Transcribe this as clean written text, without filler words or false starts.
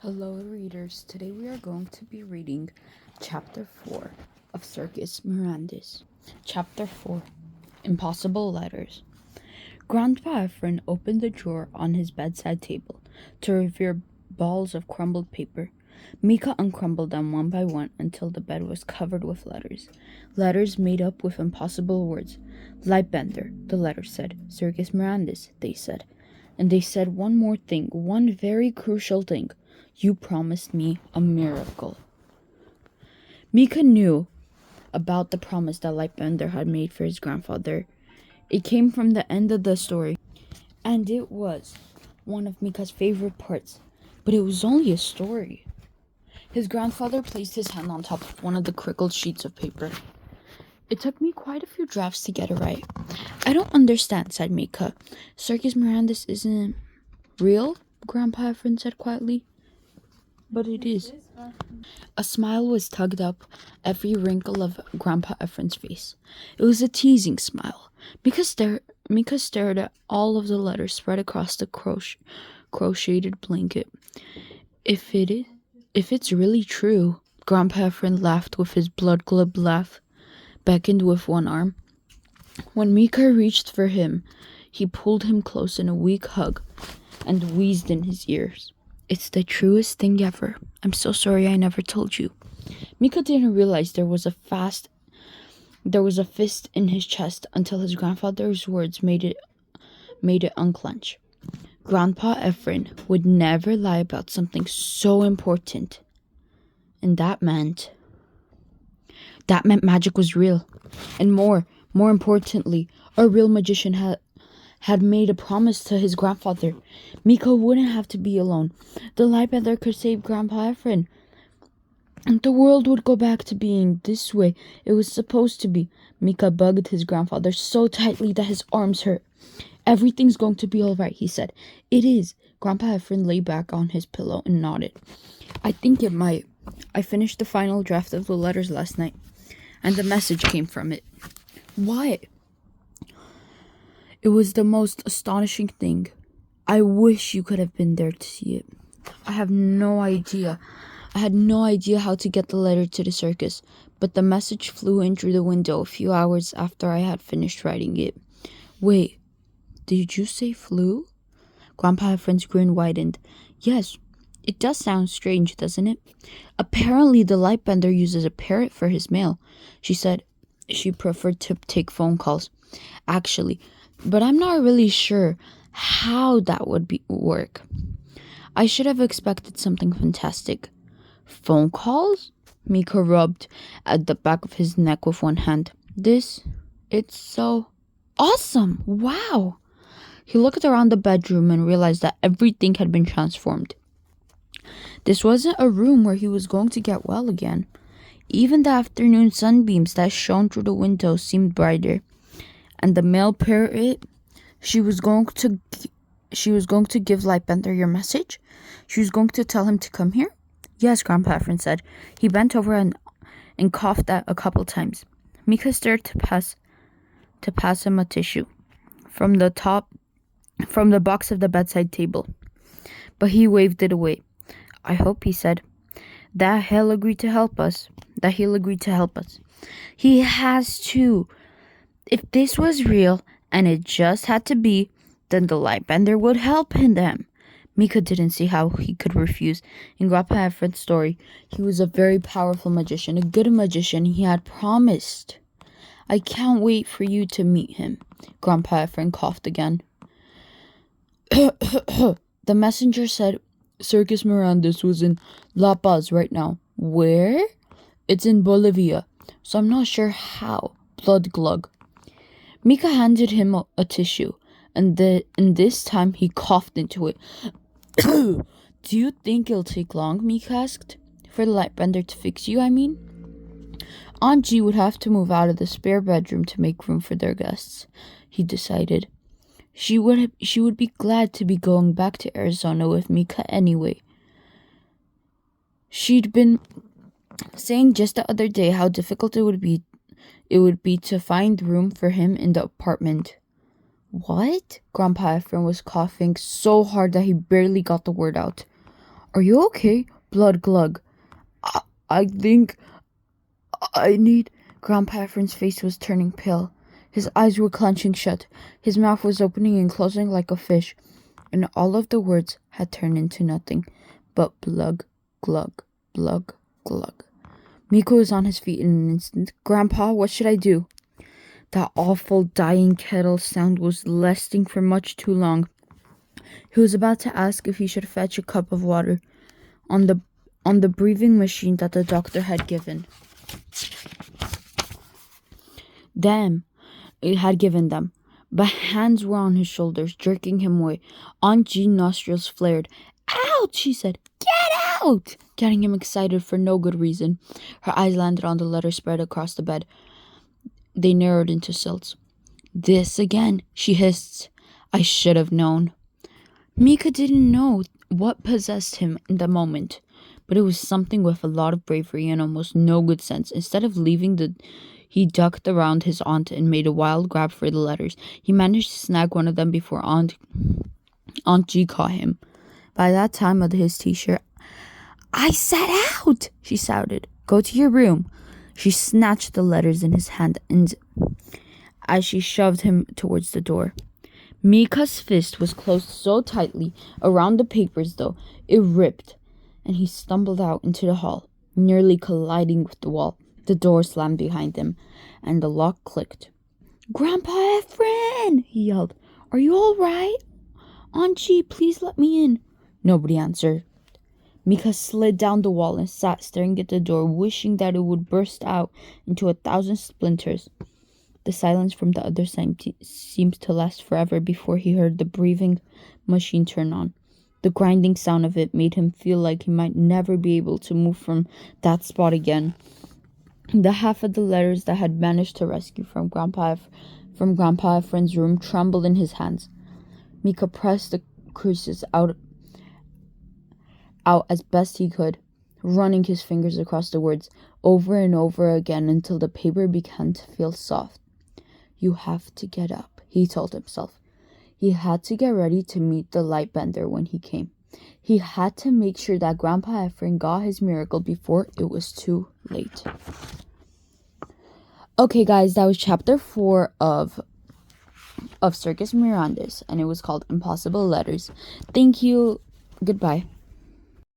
Hello, readers. Today we are going to be reading Chapter 4 of Circus Mirandus. Chapter 4 Impossible Letters. Grandpa Efren opened the drawer on his bedside table to reveal balls of crumbled paper. Mika uncrumbled them one by one until the bed was covered with letters. Letters made up with impossible words. Lightbender, the letter said. Circus Mirandus, they said. And they said one more thing, one very crucial thing. You promised me a miracle. Mika knew about the promise that Lightbender had made for his grandfather. It came from the end of the story, and it was one of Mika's favorite parts, but it was only a story. His grandfather placed his hand on top of one of the crickled sheets of paper. It took me quite a few drafts to get it right. I don't understand, said Mika. Circus Mirandus isn't real, Grandpa Efren said quietly. But it is. A smile was tugged up every wrinkle of Grandpa Efren's face. It was a teasing smile. Mika stared at all of the letters spread across the crocheted blanket. If it's really true, Grandpa Efren laughed with his blood-glib laugh, beckoned with one arm. When Mika reached for him, he pulled him close in a weak hug and wheezed in his ears. It's the truest thing ever. I'm so sorry I never told you. Mika didn't realize there was a fist in his chest until his grandfather's words made it unclench. Grandpa Efren would never lie about something so important. And that meant magic was real. And more importantly, a real magician had made a promise to his grandfather. Mika wouldn't have to be alone. The Lightbender could save Grandpa Efren. And the world would go back to being this way it was supposed to be. Mika bugged his grandfather so tightly that his arms hurt. Everything's going to be all right, he said. It is. Grandpa Efren lay back on his pillow and nodded. I think it might. I finished the final draft of the letters last night, and the message came from it. What? It was the most astonishing thing. I wish you could have been there to see it. I have no idea. I had no idea how to get the letter to the circus, but the message flew in through the window a few hours after I had finished writing it. Wait, did you say flew? Grandpa Efren's grin widened. Yes, it does sound strange, doesn't it? Apparently the Lightbender uses a parrot for his mail. She said she preferred to take phone calls. Actually, but I'm not really sure how that would work. I should have expected something fantastic. Phone calls? Mika rubbed at the back of his neck with one hand. It's so awesome! Wow! He looked around the bedroom and realized that everything had been transformed. This wasn't a room where he was going to get well again. Even the afternoon sunbeams that shone through the window seemed brighter. And the male parrot, she was going to give Lightbender your message? She was going to tell him to come here? Yes, Grandpa Efren said. He bent over and coughed a couple times. Mika started to pass him a tissue from the box of the bedside table. But he waved it away. I hope, he said, that he'll agree to help us. He has to. If this was real, and it just had to be, then the Lightbender would help them. Mika didn't see how he could refuse. In Grandpa Efren's story, he was a very powerful magician, a good magician he had promised. I can't wait for you to meet him. Grandpa Efren coughed again. The messenger said Circus Mirandus was in La Paz right now. Where? It's in Bolivia, so I'm not sure how. Blood glug. Mika handed him a tissue, and this time he coughed into it. Do you think it'll take long, Mika asked. For the Lightbender to fix you, I mean? Aunt G would have to move out of the spare bedroom to make room for their guests, he decided. She would be glad to be going back to Arizona with Mika anyway. She'd been saying just the other day how difficult it would be to find room for him in the apartment. What? Grandpa Efren was coughing so hard that he barely got the word out. Are you okay? Blood glug. I think I need... Grandpa Efren's face was turning pale. His eyes were clenching shut. His mouth was opening and closing like a fish. And all of the words had turned into nothing but blug, glug, blug, glug. Miko was on his feet in an instant. Grandpa, what should I do? That awful dying kettle sound was lasting for much too long. He was about to ask if he should fetch a cup of water on the breathing machine that the doctor had given. It had given them. But hands were on his shoulders, jerking him away. Aunt Jean's nostrils flared. Out, she said. Get out! Getting him excited for no good reason. Her eyes landed on the letter spread across the bed. They narrowed into silts. This again, she hissed. I should have known. Mika didn't know what possessed him in the moment, but it was something with a lot of bravery and almost no good sense. Instead of leaving he ducked around his aunt and made a wild grab for the letters. He managed to snag one of them before Aunt G caught him. By that time of his t-shirt, I said out, she shouted. Go to your room. She snatched the letters in his hand and as she shoved him towards the door. Mika's fist was closed so tightly around the papers, though, it ripped, and he stumbled out into the hall, nearly colliding with the wall. The door slammed behind him, and the lock clicked. Grandpa Efren, he yelled. Are you all right? Aunt G, please let me in. Nobody answered. Mika slid down the wall and sat staring at the door, wishing that it would burst out into 1,000 splinters. The silence from the other side seemed to last forever before he heard the breathing machine turn on. The grinding sound of it made him feel like he might never be able to move from that spot again. The half of the letters that had managed to rescue from Grandpa Efren's room trembled in his hands. Mika pressed the creases out as best he could, running his fingers across the words over and over again until the paper began to feel soft. You have to get up, he told himself. He had to get ready to meet the Lightbender when he came. He had to make sure that Grandpa Efren got his miracle before it was too late. Okay, guys, that was chapter 4 of Circus Mirandus, and it was called Impossible Letters. Thank you. Goodbye.